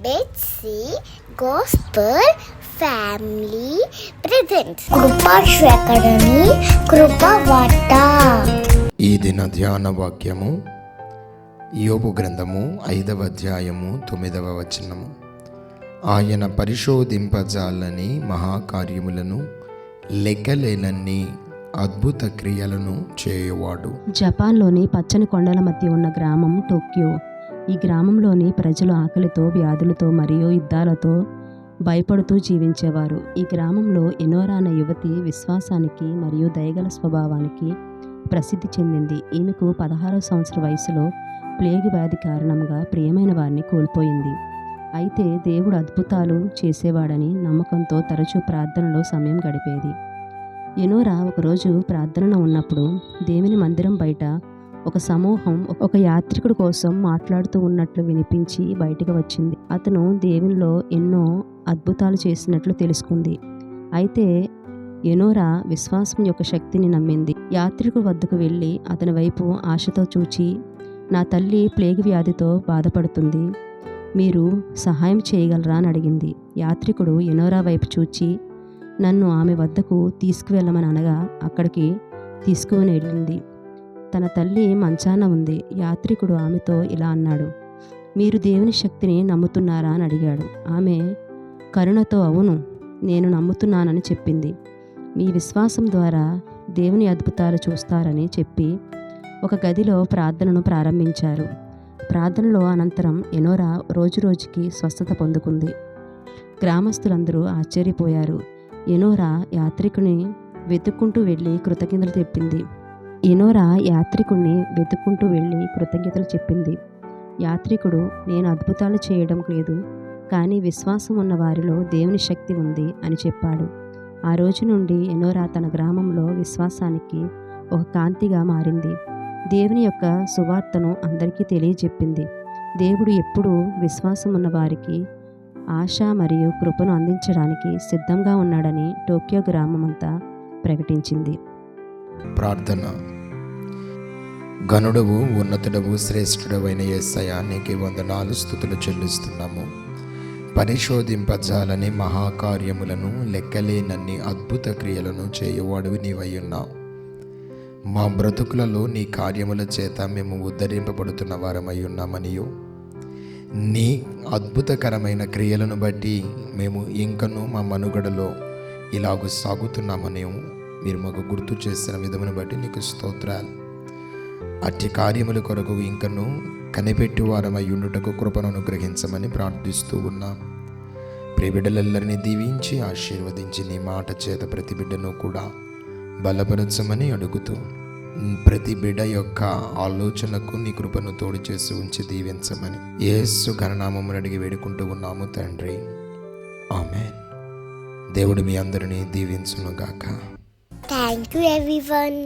Let's see Gospel Family Presents Krupashri academy Krupavartha. ఈ దిన ధ్యాన వాక్యము యోబు గ్రంథము 5వ అధ్యాయము 9వ వచనము. ఆయన పరిశోధింపజాలని మహాకార్యములను లెక్కలేనన్ని అద్భుత క్రియలను చేయువాడు. జపాన్లోని పచ్చని కొండల మధ్య ఉన్న గ్రామం టోక్యో. ఈ గ్రామంలోని ప్రజలు ఆకలితో, వ్యాధులతో మరియు యుద్ధాలతో భయపడుతూ జీవించేవారు. ఈ గ్రామంలో ఎనోరా అనే యువతి విశ్వాసానికి మరియు దయగల స్వభావానికి ప్రసిద్ధి చెందింది. ఈమెకు 16వ సంవత్సర వయసులో ప్లేగు వ్యాధి కారణంగా ప్రియమైన వారిని కోల్పోయింది. అయితే దేవుడు అద్భుతాలు చేసేవాడని నమ్మకంతో తరచూ ప్రార్థనలో సమయం గడిపేది. ఎనోరా ఒకరోజు ప్రార్థనలో ఉన్నప్పుడు దేవుని మందిరం బయట ఒక సమూహం ఒక యాత్రికుడి కోసం మాట్లాడుతూ ఉన్నట్లు వినిపించి బయటకు వచ్చింది. అతను దేవునిలో ఎన్నో అద్భుతాలు చేసినట్లు తెలుసుకుంది. అయితే ఎనోరా విశ్వాసం యొక్క శక్తిని నమ్మింది. యాత్రికుడి వద్దకు వెళ్ళి అతని వైపు ఆశతో చూచి, నా తల్లి ప్లేగు వ్యాధితో బాధపడుతుంది, మీరు సహాయం చేయగలరా అని అడిగింది. యాత్రికుడు ఎనోరా వైపు చూచి నన్ను ఆమె వద్దకు తీసుకువెళ్ళమని అనగా అక్కడికి తీసుకుని వెళ్ళింది. తన తల్లి మంచాన ఉంది. యాత్రికుడు ఆమెతో ఇలా అన్నాడు, మీరు దేవుని శక్తిని నమ్ముతున్నారా అని అడిగాడు. ఆమె కరుణతో అవును, నేను నమ్ముతున్నానని చెప్పింది. మీ విశ్వాసం ద్వారా దేవుని అద్భుతాలు చూస్తారని చెప్పి ఒక గదిలో ప్రార్థనను ప్రారంభించారు. ప్రార్థనలో అనంతరం ఎనోరా రోజురోజుకి స్వస్థత పొందుకుంది. గ్రామస్తులందరూ ఆశ్చర్యపోయారు. ఎనోరా యాత్రికుని వెతుక్కుంటూ వెళ్ళి కృతజ్ఞతలు చెప్పింది. యాత్రికుడు, నేను అద్భుతాలు చేయడం లేదు, కానీ విశ్వాసం ఉన్న వారిలో దేవుని శక్తి ఉంది అని చెప్పాడు. ఆ రోజు నుండి ఎనోరా తన గ్రామంలో విశ్వాసానికి ఒక కాంతిగా మారింది. దేవుని యొక్క సువార్తను అందరికీ తెలియజెప్పింది. దేవుడు ఎప్పుడూ విశ్వాసం ఉన్న వారికి ఆశ మరియు కృపను అందించడానికి సిద్ధంగా ఉన్నాడని టోక్యో గ్రామమంతా ప్రకటించింది. ప్రార్థన. గనుడవు, ఉన్నతుడవు, శ్రేష్ఠుడవైన యేసయ్య, నీకు వందనాలు, స్తుతులు చెల్లిస్తున్నాము. పరిశోధింపజాలని మహాకార్యములను లెక్కలేనన్ని అద్భుత క్రియలను చేయువాడువి నీవయ్యున్నావు. మా బ్రతుకులలో నీ కార్యముల చేత మేము ఉద్ధరింపబడుతున్న వారమై ఉన్నామనియు, నీ అద్భుతకరమైన క్రియలను బట్టి మేము ఇంకనూ మా మనుగడలో ఇలాగూ సాగుతున్నామని మీరు మాకు గుర్తు చేసిన విధమును బట్టి నీకు స్తోత్రాలు. అట్టి కార్యముల కొరకు ఇంకనూ కనిపెట్టి వారమై ఉండుటకు కృపను అనుగ్రహించమని ప్రార్థిస్తూ ఉన్నాం. ప్రియ బిడ్డలెల్లరినీ దీవించి ఆశీర్వదించి నీ మాట చేత ప్రతి బిడ్డను కూడా బలపరచమని అడుగుతూ, ప్రతి బిడ్డ యొక్క ఆలోచనకు నీ కృపను తోడు చేసి ఉంచి దీవించమని యేసు ఘననామమును అడిగి వేడుకుంటూ ఉన్నాము తండ్రి, ఆమేన్. దేవుడు మీ అందరినీ దీవించునుగాక. Thank you everyone.